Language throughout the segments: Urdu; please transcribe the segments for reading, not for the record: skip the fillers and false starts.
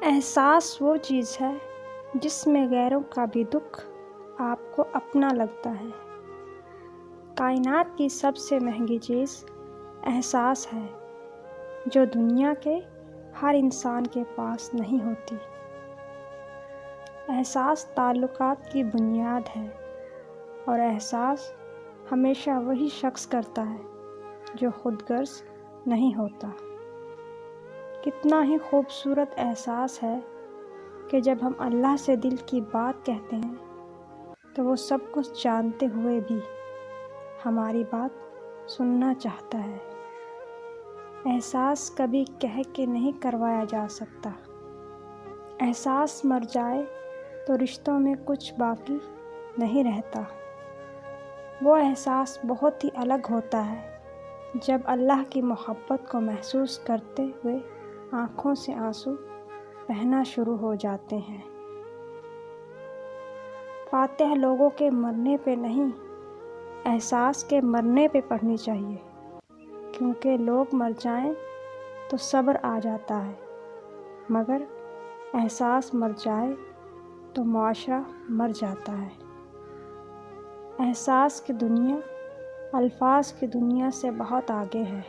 احساس وہ چیز ہے جس میں غیروں کا بھی دکھ آپ کو اپنا لگتا ہے۔ کائنات کی سب سے مہنگی چیز احساس ہے جو دنیا کے ہر انسان کے پاس نہیں ہوتی۔ احساس تعلقات کی بنیاد ہے اور احساس ہمیشہ وہی شخص کرتا ہے جو خود غرض نہیں ہوتا۔ کتنا ہی خوبصورت احساس ہے کہ جب ہم اللہ سے دل کی بات کہتے ہیں تو وہ سب کچھ جانتے ہوئے بھی ہماری بات سننا چاہتا ہے۔ احساس کبھی کہہ کے نہیں کروایا جا سکتا۔ احساس مر جائے تو رشتوں میں کچھ باقی نہیں رہتا۔ وہ احساس بہت ہی الگ ہوتا ہے جب اللہ کی محبت کو محسوس کرتے ہوئے آنکھوں سے آنسو بہنا شروع ہو جاتے ہیں۔ فاتحہ لوگوں کے مرنے پہ نہیں، احساس کے مرنے پہ پڑھنی چاہیے، کیونکہ لوگ مر جائیں تو صبر آ جاتا ہے، مگر احساس مر جائے تو معاشرہ مر جاتا ہے۔ احساس کی دنیا الفاظ کی دنیا سے بہت آگے ہے۔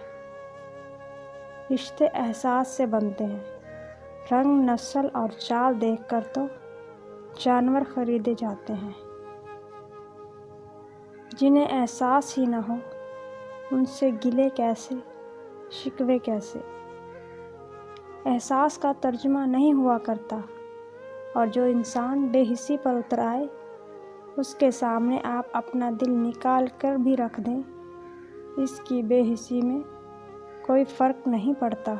رشتے احساس سے بنتے ہیں۔ رنگ، نسل اور چال دیکھ کر تو جانور خریدے جاتے ہیں۔ جنہیں احساس ہی نہ ہو ان سے گلے کیسے، شکوے کیسے۔ احساس کا ترجمہ نہیں ہوا کرتا، اور جو انسان بے حسی پر اتر آئے اس کے سامنے آپ اپنا دل نکال کر بھی رکھ دیں، اس کی بے حسی میں کوئی فرق نہیں پڑتا۔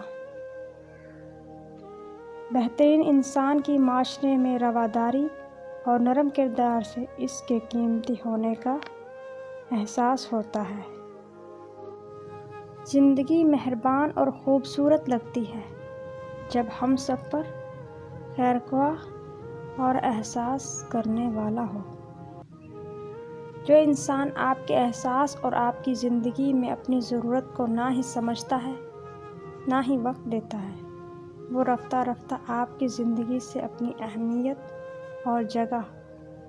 بہترین انسان کی معاشرے میں رواداری اور نرم کردار سے اس کے قیمتی ہونے کا احساس ہوتا ہے۔ زندگی مہربان اور خوبصورت لگتی ہے جب ہم سب پر خیرخواہ اور احساس کرنے والا ہو۔ جو انسان آپ کے احساس اور آپ کی زندگی میں اپنی ضرورت کو نہ ہی سمجھتا ہے نہ ہی وقت دیتا ہے، وہ رفتہ رفتہ آپ کی زندگی سے اپنی اہمیت اور جگہ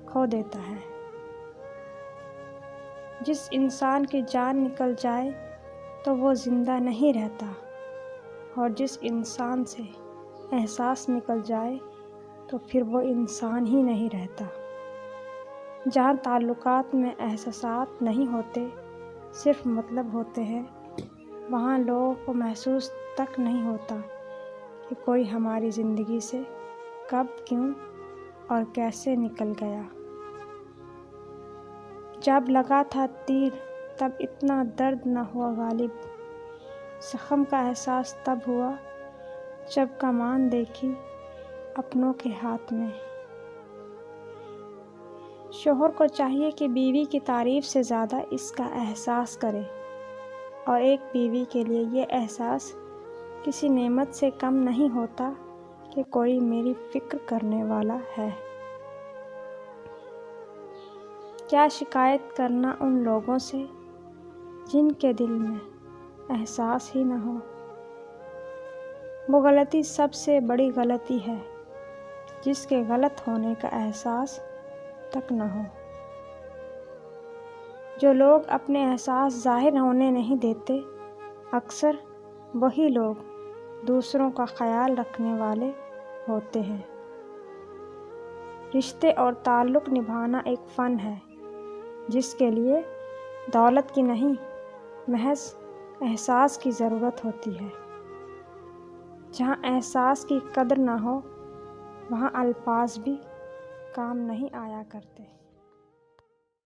کھو دیتا ہے۔ جس انسان کی جان نکل جائے تو وہ زندہ نہیں رہتا، اور جس انسان سے احساس نکل جائے تو پھر وہ انسان ہی نہیں رہتا۔ جہاں تعلقات میں احساسات نہیں ہوتے، صرف مطلب ہوتے ہیں، وہاں لوگوں کو محسوس تک نہیں ہوتا کہ کوئی ہماری زندگی سے کب، کیوں اور کیسے نکل گیا۔ جب لگا تھا تیر تب اتنا درد نہ ہوا غالب، زخم کا احساس تب ہوا جب کمان دیکھی اپنوں کے ہاتھ میں۔ شوہر کو چاہیے کہ بیوی کی تعریف سے زیادہ اس کا احساس کرے، اور ایک بیوی کے لیے یہ احساس کسی نعمت سے کم نہیں ہوتا کہ کوئی میری فکر کرنے والا ہے۔ کیا شکایت کرنا ان لوگوں سے جن کے دل میں احساس ہی نہ ہو۔ وہ غلطی سب سے بڑی غلطی ہے جس کے غلط ہونے کا احساس تک نہ ہو۔ جو لوگ اپنے احساس ظاہر ہونے نہیں دیتے، اکثر وہی لوگ دوسروں کا خیال رکھنے والے ہوتے ہیں۔ رشتے اور تعلق نبھانا ایک فن ہے جس کے لیے دولت کی نہیں، محض احساس کی ضرورت ہوتی ہے۔ جہاں احساس کی قدر نہ ہو وہاں الفاظ بھی کام نہیں آیا کرتے۔